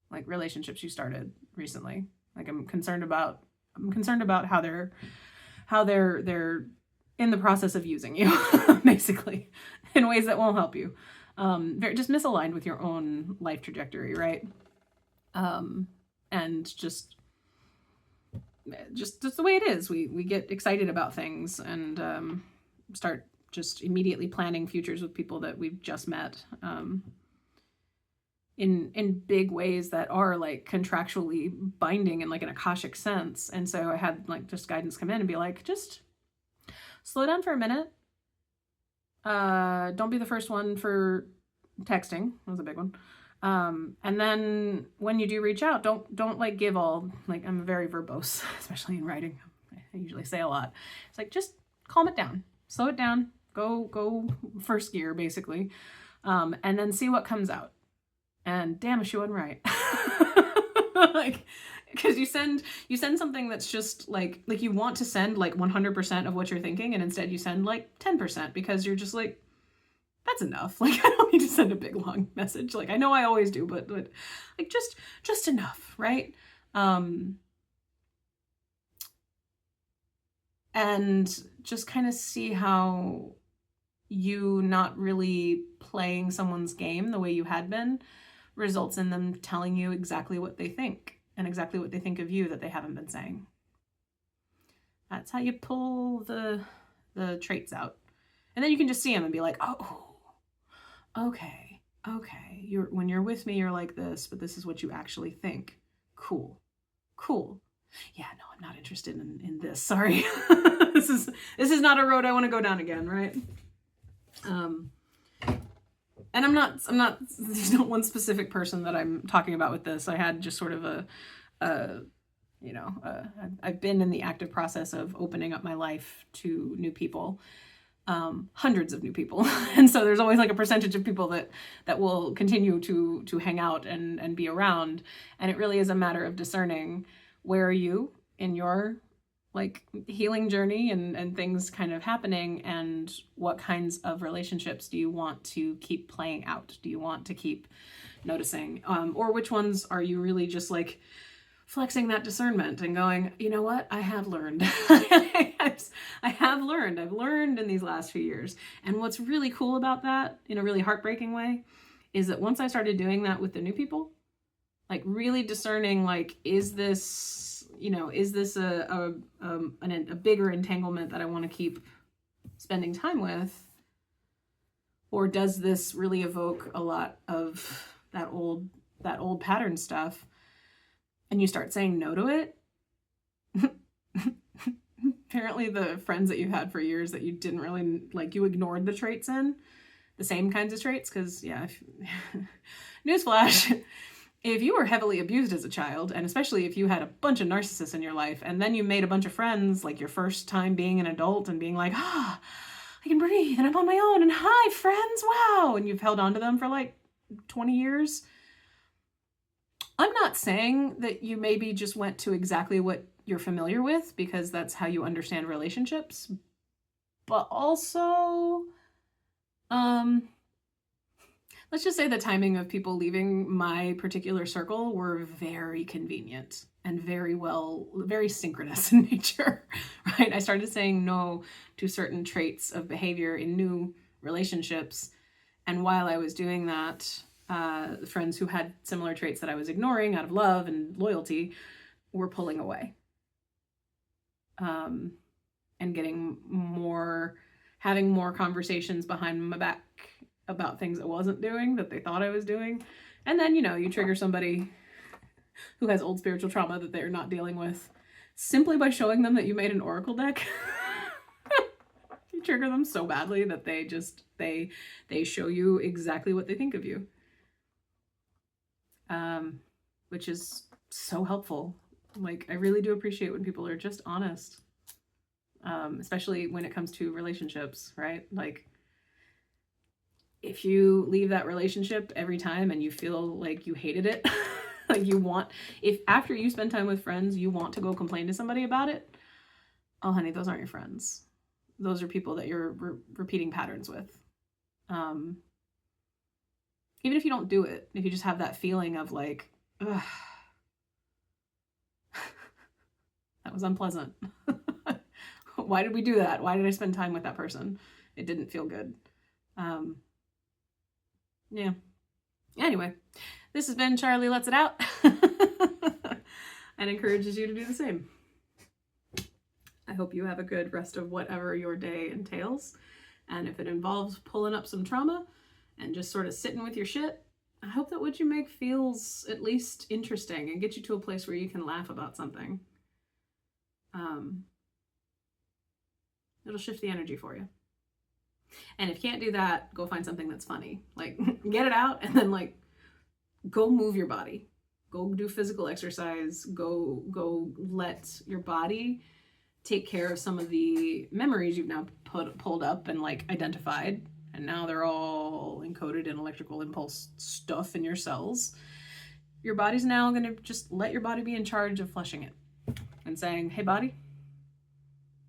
like, relationships you started recently. Like, I'm concerned about how they're in the process of using you, basically, in ways that won't help you. They're just misaligned with your own life trajectory, right? And just the way it is. We get excited about things and start just immediately planning futures with people that we've just met in big ways that are like contractually binding in like an Akashic sense. And so I had like just guidance come in and be like, just slow down for a minute. Don't be the first one for texting. That was a big one. And then when you do reach out, don't like give all, like, I'm very verbose, especially in writing. I usually say a lot. It's like, just calm it down, slow it down, go first gear basically. And then see what comes out. And damn if she wasn't right. Like, because you send something that's just like you want to send like 100% of what you're thinking, and instead you send like 10% because you're just like, that's enough. Like, I don't need to send a big long message. Like, I know I always do, but like just enough, right? And just kind of see how you not really playing someone's game the way you had been results in them telling you exactly what they think and exactly what they think of you that they haven't been saying. That's how you pull the traits out. And then you can just see them and be like, oh, okay. When you're with me, you're like this, but this is what you actually think. Cool. Yeah, no, I'm not interested in this. Sorry. This is not a road I want to go down again, right? And I'm not, there's not one specific person that I'm talking about with this. I had just sort of I've been in the active process of opening up my life to new people, hundreds of new people. And so there's always like a percentage of people that will continue to hang out and be around. And it really is a matter of discerning, where are you in your like healing journey and things kind of happening, and what kinds of relationships do you want to keep playing out? Do you want to keep noticing? Or which ones are you really just like flexing that discernment and going, you know what, I have learned. I've learned in these last few years. And what's really cool about that, in a really heartbreaking way, is that once I started doing that with the new people, like really discerning, like, is this a bigger entanglement that I want to keep spending time with? Or does this really evoke a lot of that old pattern stuff? And you start saying no to it. Apparently the friends that you've had for years that you didn't really like, you ignored the traits in, the same kinds of traits. Because yeah, newsflash, if you were heavily abused as a child, and especially if you had a bunch of narcissists in your life, and then you made a bunch of friends, like your first time being an adult and being like, I can breathe and I'm on my own and hi friends, wow, and you've held on to them for like 20 years. I'm not saying that you maybe just went to exactly what you're familiar with, because that's how you understand relationships, but also, let's just say the timing of people leaving my particular circle were very convenient and very synchronous in nature, right? I started saying no to certain traits of behavior in new relationships. And while I was doing that, friends who had similar traits that I was ignoring out of love and loyalty were pulling away. And having more conversations behind my back about things I wasn't doing that they thought I was doing. And then, you trigger somebody who has old spiritual trauma that they're not dealing with simply by showing them that you made an oracle deck. You trigger them so badly that they show you exactly what they think of you. Which is so helpful. Like, I really do appreciate when people are just honest. Especially when it comes to relationships, right? Like, if you leave that relationship every time and you feel like you hated it, like if after you spend time with friends, you want to go complain to somebody about it, oh honey, those aren't your friends. Those are people that you're repeating patterns with. Even if you don't do it, if you just have that feeling of like, ugh, that was unpleasant. Why did we do that? Why did I spend time with that person? It didn't feel good. Yeah. Anyway, this has been Charlie Lets It Out and encourages you to do the same. I hope you have a good rest of whatever your day entails. And if it involves pulling up some trauma and just sort of sitting with your shit, I hope that what you make feels at least interesting and get you to a place where you can laugh about something. It'll shift the energy for you. And if you can't do that, go find something that's funny. Like, get it out and then like go move your body. Go do physical exercise. Go let your body take care of some of the memories you've now pulled up and like identified. And now they're all encoded in electrical impulse stuff in your cells. Your body's now going to just let your body be in charge of flushing it and saying, hey body,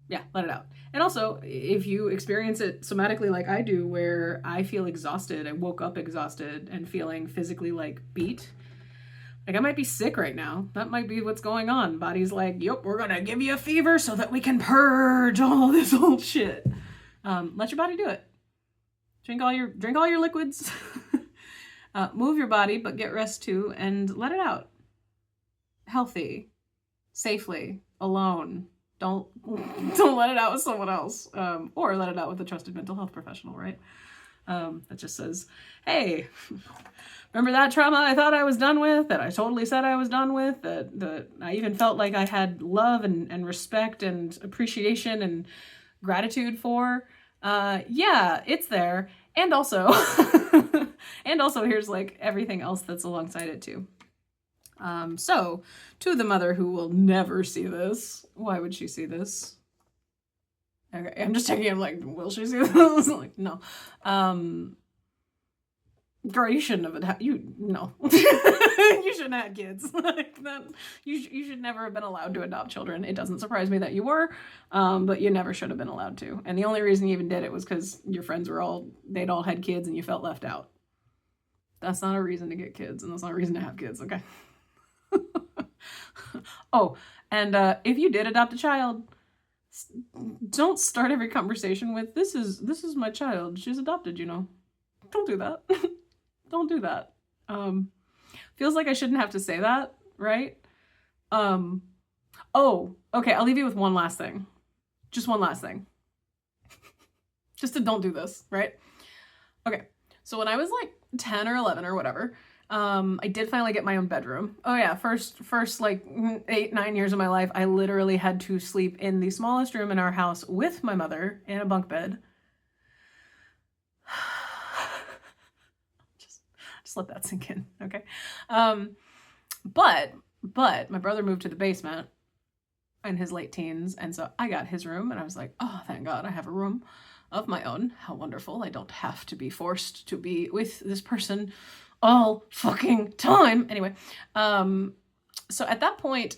yeah, let it out. And also, if you experience it somatically like I do, where I feel exhausted, I woke up exhausted and feeling physically like beat, like I might be sick right now. That might be what's going on. Body's like, yep, we're gonna give you a fever so that we can purge all this old shit. Let your body do it. Drink all your liquids. Move your body, but get rest too, and let it out. Healthy, safely, alone. Don't let it out with someone else, or let it out with a trusted mental health professional, right? that just says, hey, remember that trauma I thought I was done with, that I totally said I was done with, that I even felt like I had love and respect and appreciation and gratitude for? Yeah, it's there. And also, and also here's like everything else that's alongside it too. So to the mother who will never see this, why would she see this? Okay, I'm just checking. I'm like, will she see this? Like, no. Girl, you shouldn't have had no. You shouldn't have had kids. Like that. You should never have been allowed to adopt children. It doesn't surprise me that you were, but you never should have been allowed to. And the only reason you even did it was because your friends they'd all had kids and you felt left out. That's not a reason to get kids, and that's not a reason to have kids. Okay. Oh, and if you did adopt a child, don't start every conversation with this is my child. She's adopted, you know. Don't do that. Don't do that. Feels like I shouldn't have to say that, right? Oh, okay, I'll leave you with one last thing. Just one last thing. Just to don't do this, right? Okay, so when I was like 10 or 11 or whatever, I did finally get my own bedroom. Oh yeah, first like 8-9 years of my life, I literally had to sleep in the smallest room in our house with my mother in a bunk bed. Just let that sink in, okay? But my brother moved to the basement in his late teens, and so I got his room, and I was like, oh, thank God I have a room of my own. How wonderful. I don't have to be forced to be with this person all fucking time. Anyway, so at that point,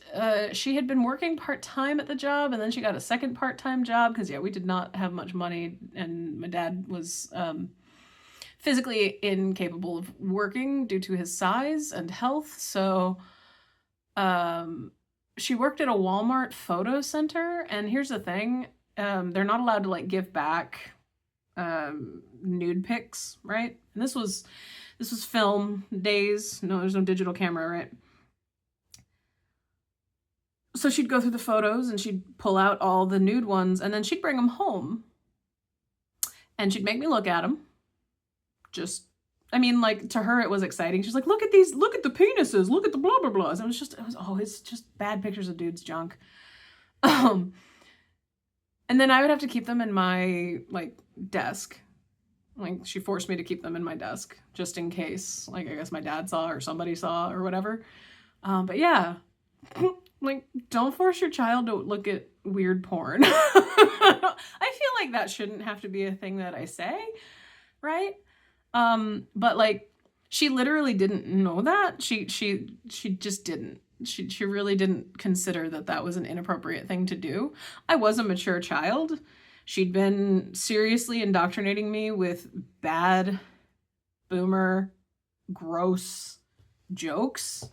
she had been working part-time at the job, and then she got a second part-time job because, yeah, we did not have much money, and my dad was physically incapable of working due to his size and health. So she worked at a Walmart photo center, and here's the thing. They're not allowed to like give back nude pics, right? And this was film days. No, there's no digital camera, right? So she'd go through the photos and she'd pull out all the nude ones, and then she'd bring them home and she'd make me look at them. I mean, like, to her it was exciting. She's like, look at these, look at the penises, look at the blah blah blahs. It's just bad pictures of dudes' junk. And then I would have to keep them in my like desk. Like, she forced me to keep them in my desk just in case, like, I guess my dad saw or somebody saw or whatever. But yeah, like, don't force your child to look at weird porn. I feel like that shouldn't have to be a thing that I say, right? But like, she literally didn't know that. She just didn't. She really didn't consider that was an inappropriate thing to do. I was a mature child. She'd been seriously indoctrinating me with bad, boomer, gross jokes,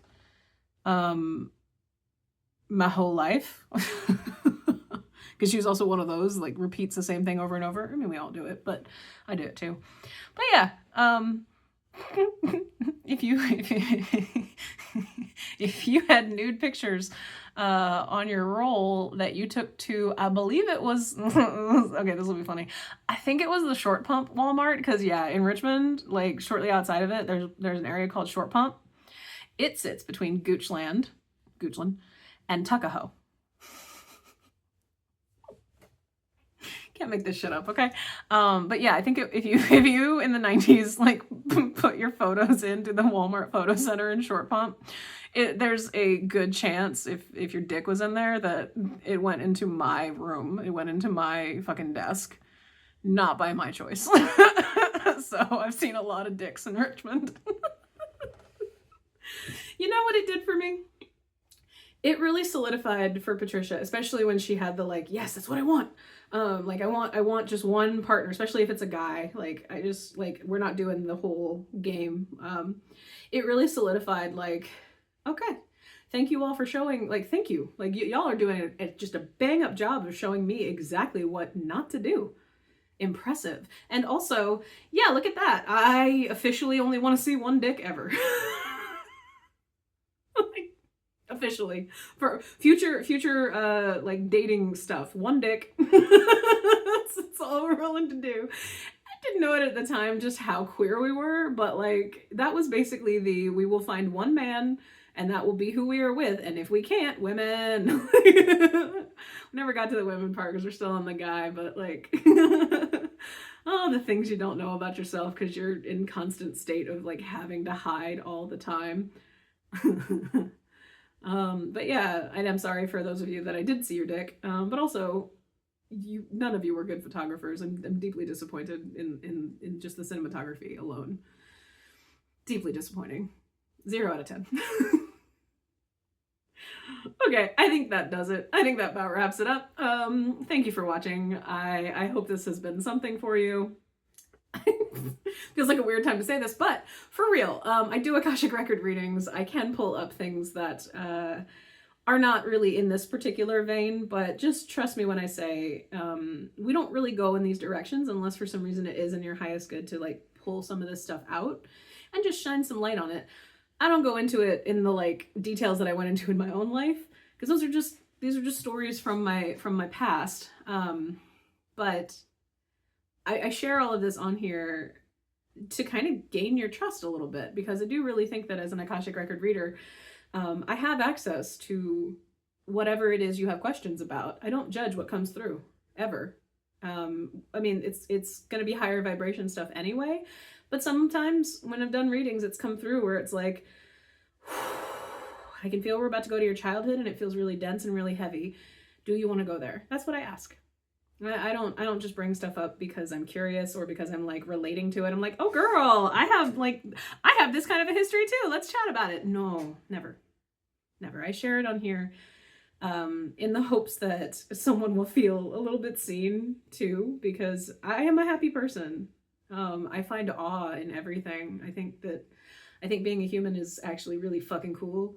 my whole life. Because she was also one of those, like, repeats the same thing over and over. I mean, we all do it, but I do it too. But yeah, if you had nude pictures on your roll that you took to, I believe it was, okay, this will be funny. I think it was the Short Pump Walmart, because yeah, in Richmond, like shortly outside of it, there's an area called Short Pump. It sits between Goochland, and Tuckahoe. Can't make this shit up, okay? But yeah, I think if you in the 90s like put your photos into the Walmart photo center in Short Pump, there's a good chance if your dick was in there that it went into my room. It went into my fucking desk, not by my choice. So I've seen a lot of dicks in Richmond. You know what it did for me? It really solidified for Patricia, especially when she had the like, yes, that's what I want. Like I want just one partner, especially if it's a guy. Like I just like, we're not doing the whole game. It really solidified like, okay, thank you all for showing, like, thank you. Like y'all are doing just a bang up job of showing me exactly what not to do. Impressive. And also, yeah, look at that. I officially only want to see one dick ever. Officially, for future like dating stuff, one dick. That's all we're willing to do. didn't know it at the time just how queer we were, but like that was basically we will find one man and that will be who we are with, and if we can't, women. Never got to the women part because we're still on the guy, but like oh, the things you don't know about yourself because you're in constant state of like having to hide all the time. But yeah, and I'm sorry for those of you that I did see your dick, but also none of you were good photographers. I'm deeply disappointed in just the cinematography alone. Deeply disappointing. 0 out of 10. Okay, I think that does it. I think that about wraps it up. Thank you for watching. I hope this has been something for you. Feels like a weird time to say this, but for real, I do Akashic Record readings. I can pull up things that are not really in this particular vein, but just trust me when I say we don't really go in these directions unless for some reason it is in your highest good to like pull some of this stuff out and just shine some light on it. I don't go into it in the like details that I went into in my own life because these are just stories from my past. But I share all of this on here to kind of gain your trust a little bit, because I do really think that as an Akashic Record reader, I have access to whatever it is you have questions about. I don't judge what comes through, ever. I mean, it's going to be higher vibration stuff anyway, but sometimes when I've done readings, it's come through where it's like, I can feel we're about to go to your childhood and it feels really dense and really heavy. Do you want to go there? That's what I ask. I don't just bring stuff up because I'm curious or because I'm like relating to it. I'm like, oh girl, I have this kind of a history too. Let's chat about it. No, never. I share it on here in the hopes that someone will feel a little bit seen too, because I am a happy person. I find awe in everything. I think being a human is actually really fucking cool.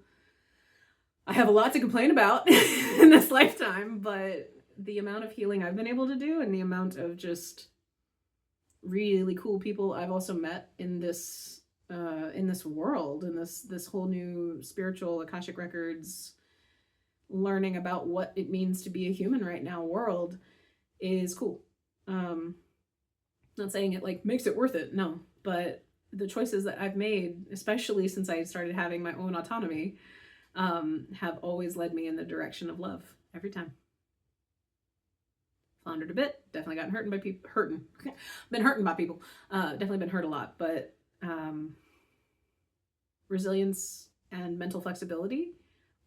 I have a lot to complain about in this lifetime, but the amount of healing I've been able to do and the amount of just really cool people I've also met in this world, in this whole new spiritual Akashic Records, learning about what it means to be a human right now world is cool. Not saying it like makes it worth it, no, but the choices that I've made, especially since I started having my own autonomy, have always led me in the direction of love every time. Floundered a bit, definitely gotten hurting by people, been hurting by people, definitely been hurt a lot, but resilience and mental flexibility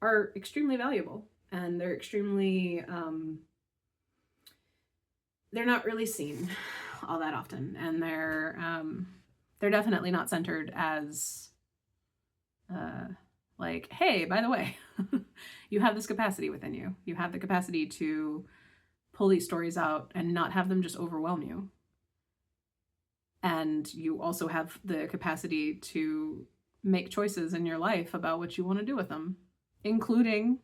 are extremely valuable, and they're extremely, they're not really seen all that often, and they're definitely not centered as like, hey, by the way, you have this capacity within you. You have the capacity to pull these stories out and not have them just overwhelm you. And you also have the capacity to make choices in your life about what you want to do with them, including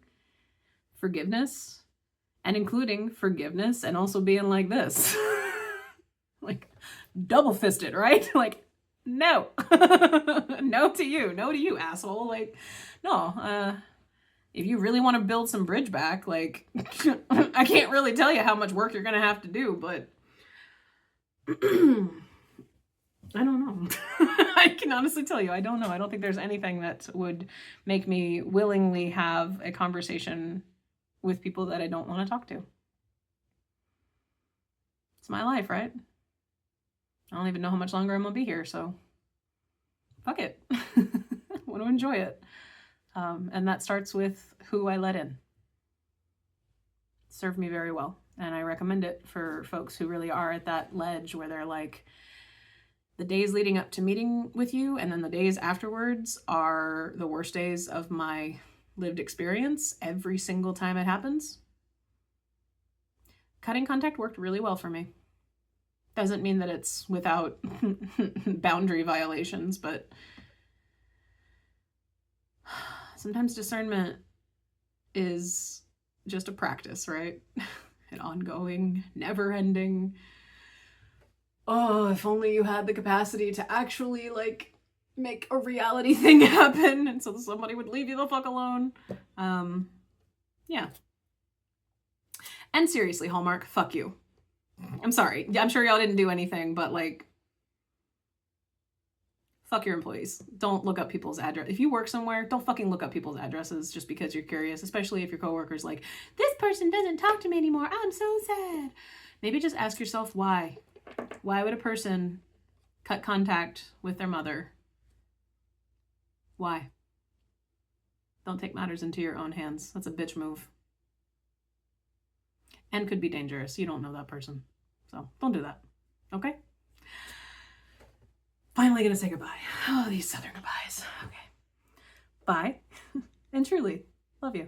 forgiveness and also being like this. Like double-fisted, right? Like, no. No to you, asshole. Like, no, if you really want to build some bridge back, like, I can't really tell you how much work you're going to have to do, but I don't know. I can honestly tell you, I don't know. I don't think there's anything that would make me willingly have a conversation with people that I don't want to talk to. It's my life, right? I don't even know how much longer I'm going to be here, so fuck it. I want to enjoy it. And that starts with who I let in. It served me very well. And I recommend it for folks who really are at that ledge where they're like, the days leading up to meeting with you and then the days afterwards are the worst days of my lived experience every single time it happens. Cutting contact worked really well for me. Doesn't mean that it's without boundary violations, but sometimes discernment is just a practice, right? An ongoing, never-ending, oh, if only you had the capacity to actually, like, make a reality thing happen and so somebody would leave you the fuck alone. Yeah. And seriously, Hallmark, fuck you. I'm sorry. I'm sure y'all didn't do anything, but like, fuck your employees. Don't look up people's address. If you work somewhere, don't fucking look up people's addresses just because you're curious, especially if your coworker's like, this person doesn't talk to me anymore. I'm so sad. Maybe just ask yourself why. Why would a person cut contact with their mother? Why? Don't take matters into your own hands. That's a bitch move. And could be dangerous. You don't know that person. So don't do that. Okay? Finally gonna say goodbye. Oh, these southern goodbyes. Okay. Bye. And truly, love you.